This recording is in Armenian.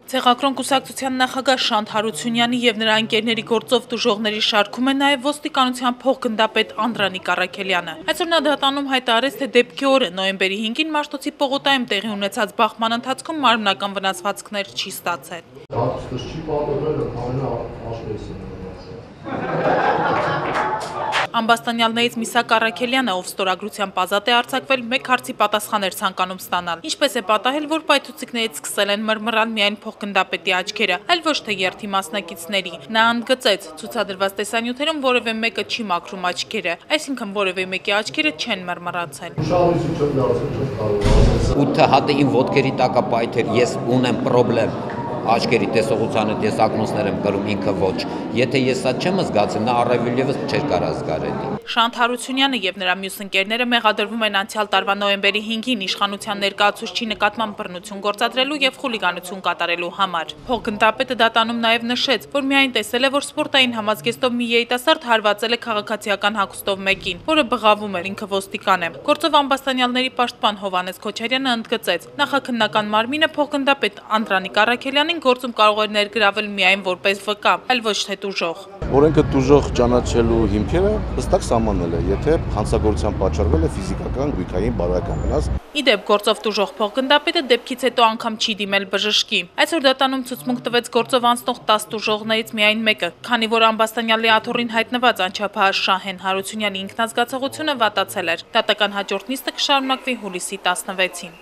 Ցեղակրոն կուսակցության նախագահ Շանթ Հարությունյանի եւ նրա ընկերների գործով տուժողների շարքում է նաեւ ոստիկանության փոխգնդապետ Անդրանիկ Առաքելյանը։ Այսօր նա դատանում հայտարարեց, թե դեպքի օրը նոյեմբերի 5-ին Մաշտոցի պողոտայում տեղի ունեցած բախման ընթացքում մարմնական վնասվածքներ չի ստացել։ Ամբաստանյալներից Միսակ Առաքելյանը, ով ստորագրությամբ ազատ է արձակվել, մեկ հարցի պատասխան էր ցանկանում ստանալ։ Ինչպես է պատահել, որ պայթուցիկներից սկսել են մռմռալ միայն փոխգնդապետի աչքերը, այլ ոչ թե երթի մասնակիցների։ Նա ընդգծեց, ցուցադրված տեսանյութերում որևէ մեկը չի մաքրում աչքերը, այսինքն որևէ մեկի աչքերը չեն մռմռացել։ 8 հատը իմ ոտքերի տակ է պայթել, ես ունեմ խնդրեմ։ Աչքերի տեսողությանը տեսակնոցներ եմ կրում, ինքը ոչ։ Եթե ես սա չեմ զգացել, նա առավել ևս չէր կարող զգալ։ Շանթ Հարությունյանը եւ նրա մյուս ընկերները մեղադրվում են անցյալ տարվա նոյեմբերի 5-ին իշխանության ներկայացուցչի նկատմամբ բռնություն գործադրելու եւ խուլիգանություն կատարելու համար։ Փոխգնդապետը դատանում նաեւ նշեց, որ միայն տեսել է, որ սպորտային համազգեստով մի երիտասարդ հարվածել է քաղաքացիական հագուստով մեկին, որը բղավում էր, ինքը ոստիկան է։ Գործով ամբաստանյալների պաշտպան Հովհաննես Քոչարյանը ընդգծեց, նախաքննական մարմինը փոխգնդապետ Անդրանիկ Առաքելյանին գործում կարող էր ներգրավել միայն որպես վկա, այլ ոչ թե տուժող։ Օրենքը տուժող ճանաչելու հիմքերը հստակ սահմանել է, եթե հանցագործության պատճառվել է ֆիզիկական, գույքային, բարոյական վնաս։ Իդեպ գործով տուժող փոխգնդապետը դեպքից հետո անգամ չի դիմել բժշկի։ Այսօր դատանում ցուցմունք տվեց գործով անցնող 10 տուժողներից միայն մեկը, քանի որ ամբաստանյալի աթոռին հայտնված անչափահաս Շահեն Հարությունյանի ինքնազգացողությունը վատացել էր։ Դատական հաջորդ նիստը կշարունակվի հուլիսի 16-ին։